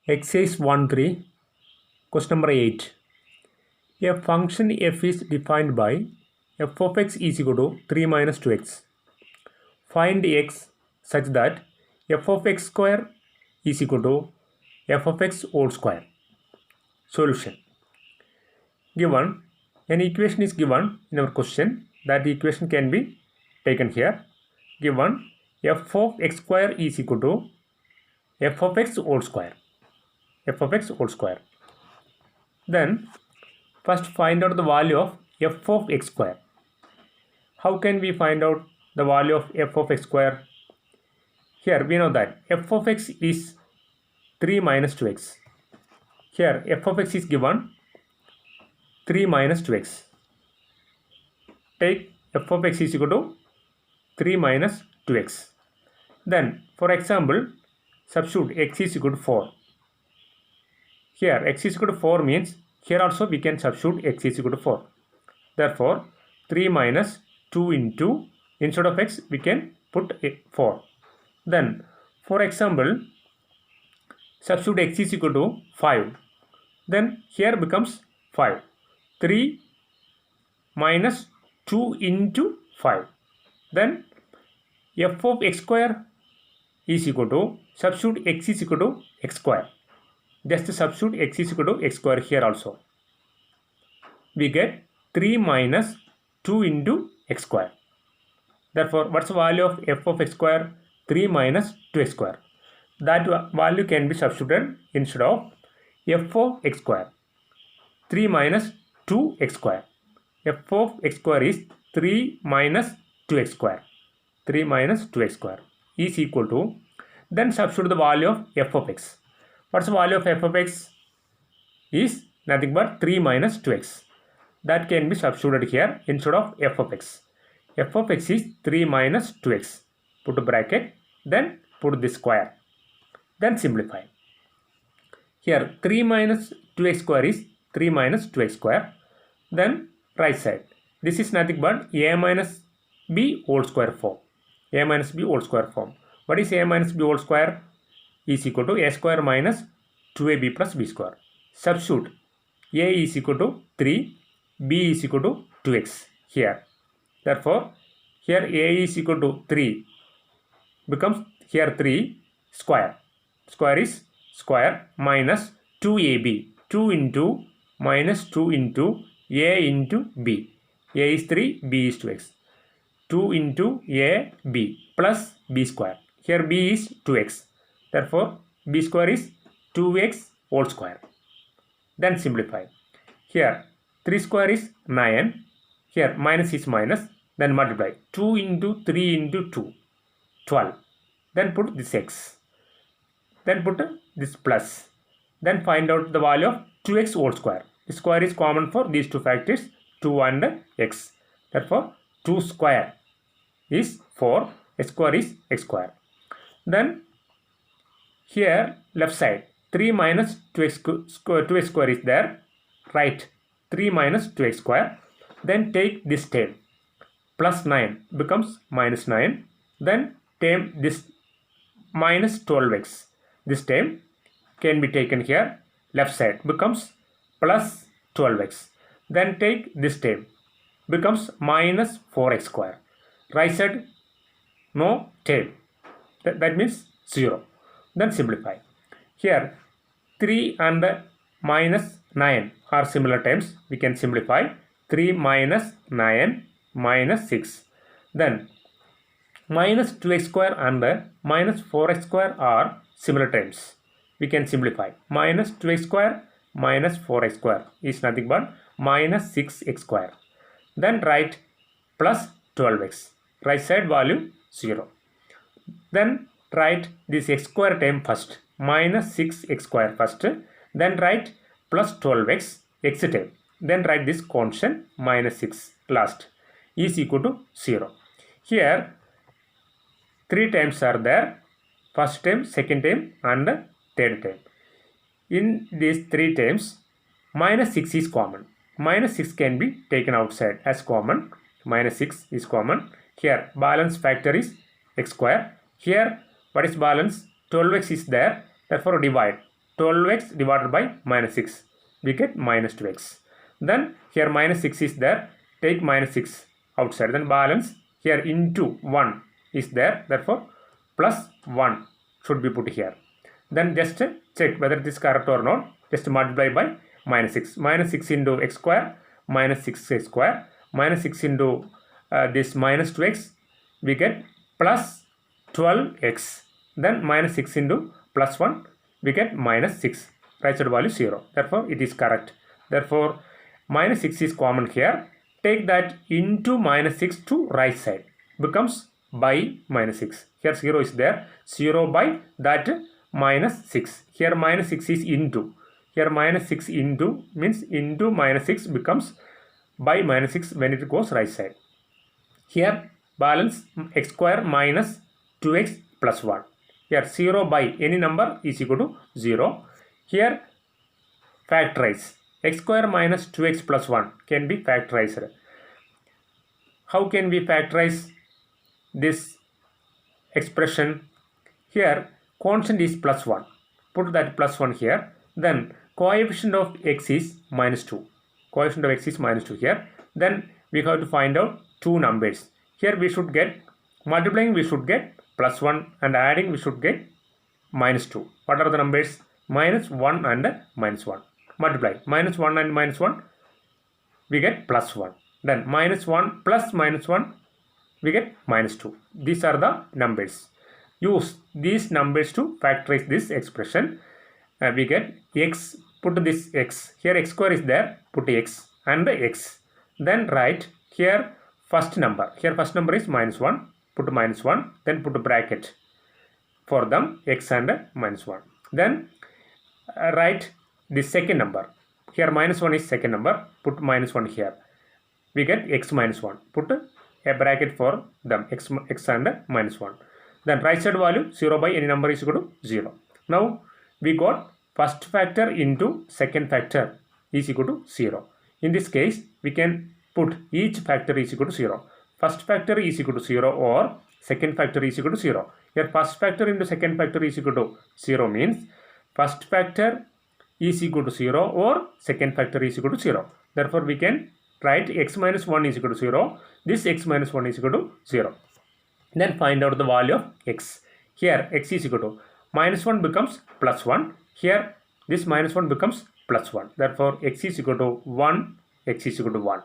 Exercise 1.3, question number 8. A function f is defined by f of x is equal to 3 minus 2x. Find x such that f of x square is equal to f of x whole square. Solution. Given an equation is given in our question, that equation can be taken here. Given f of x square is equal to f of x whole square. F of x whole square. Then first find out the value of f of x square. How can we find out the value of f of x square? Here we know that f of x is 3 minus 2x. Here f of x is given 3 minus 2x. Take f of x is equal to 3 minus 2x. Then for example, substitute x is equal to 4. Here x is equal to 4 means here also we can substitute x is equal to 4. Therefore 3 minus 2 into, instead of x we can put 4. Then for example, substitute x is equal to 5. Then here becomes 5. 3 minus 2 into 5. Then f of x square is equal to, substitute x is equal to x square. Just substitute x is equal to x square here also. We get 3 minus 2 into x square. Therefore, what's the value of f of x square? 3 minus 2x square. That value can be substituted instead of f of x square. 3 minus 2x square. F of x square is 3 minus 2x square. 3 minus 2x square is equal to, then substitute the value of f of x. What's the value of f of x? Is nothing but 3 minus 2x. That can be substituted here instead of f of x. F of x is 3 minus 2x. Put a bracket, then put this square. Then simplify. Here 3 minus 2x square is 3 minus 2x square. Then right side. This is nothing but a minus b whole square form. A minus b whole square form. What is a minus b whole square? Is equal to a square minus 2ab plus b square. Substitute a is equal to 3, b is equal to 2x here. Therefore, here a is equal to 3 becomes here 3 square. Square is square minus 2ab. 2 into minus 2 into a into b. A is 3, b is 2x. 2 into a, b plus b square. Here b is 2x. Therefore, b square is 2x whole square. Then simplify. Here 3 square is 9. Here minus is minus. Then multiply. 2 into 3 into 2. 12. Then put this x. Then put this plus. Then find out the value of 2x whole square. The square is common for these two factors, 2 and x. Therefore, 2 square is 4. X square is x square. Then here left side 3 minus 2x square is there. Right 3 minus 2x square. Then take this term. Plus 9 becomes minus 9. Then term this minus 12x. This term can be taken here. Left side becomes plus 12x. Then take this term. Becomes minus 4x square. Right side no term. That means 0. Then simplify. Here 3 and minus 9 are similar terms. We can simplify. 3 minus 9 minus 6. Then minus 2x square and minus 4x square are similar terms. We can simplify. Minus 2x square minus 4x square is nothing but minus 6x square. Then write plus 12x. Right side value 0. Then write this x square term first. Minus 6x square first. Then write plus 12x x term. Then write this constant minus 6 last is equal to 0. Here 3 terms are there. First term, second term and third term. In these 3 terms, minus 6 is common. Minus 6 can be taken outside as common. Minus 6 is common. Here balance factor is x square. Here what is balance? 12x is there. Therefore divide. 12x divided by minus 6. We get minus 2x. Then here minus 6 is there. Take minus 6 outside. Then balance here into 1 is there. Therefore plus 1 should be put here. Then just check whether it is correct or not. Just multiply by minus 6. Minus 6 into x square minus 6x square minus 6 into this minus 2x. We get plus 12x. Then minus 6 into plus 1. We get minus 6. Right side value 0. Therefore it is correct. Therefore minus 6 is common here. Take that into minus 6 to right side. Becomes by minus 6. Here 0 is there. 0 by that minus 6. Here minus 6 is into. Here minus 6 into means into minus 6 becomes by minus 6 when it goes right side. Here balance x square minus 2x plus 1. Here 0 by any number is equal to 0. Here factorize. X square minus 2x plus 1 can be factorized. How can we factorize this expression? Here constant is plus 1. Put that plus 1 here. Then coefficient of x is minus 2. Coefficient of x is minus 2 here. Then we have to find out two numbers. Here we should get, multiplying we should get plus 1 and adding we should get minus 2. What are the numbers? Minus 1 and minus 1. Multiply. Minus 1 and minus 1. We get plus 1. Then minus 1 plus minus 1. We get minus 2. These are the numbers. Use these numbers to factorize this expression. We get x. Put this x. Here x square is there. Put x and x. Then write here first number. Here first number is minus 1. Put minus 1. Then put a bracket for them x and minus 1. Then write the second number. Here minus 1 is second number. Put minus 1 here. We get x minus 1. Put a bracket for them x and minus 1. Then right side value 0 by any number is equal to 0. Now we got first factor into second factor is equal to 0. In this case we can put each factor is equal to 0. First factor is equal to 0 or second factor is equal to 0. Here first factor into second factor is equal to 0 means first factor is equal to 0 or second factor is equal to 0. Therefore we can write x minus 1 is equal to 0. This x minus 1 is equal to 0. Then find out the value of x. Here x is equal to minus 1 becomes plus 1. Here this minus 1 becomes plus 1. Therefore x is equal to 1. X is equal to 1.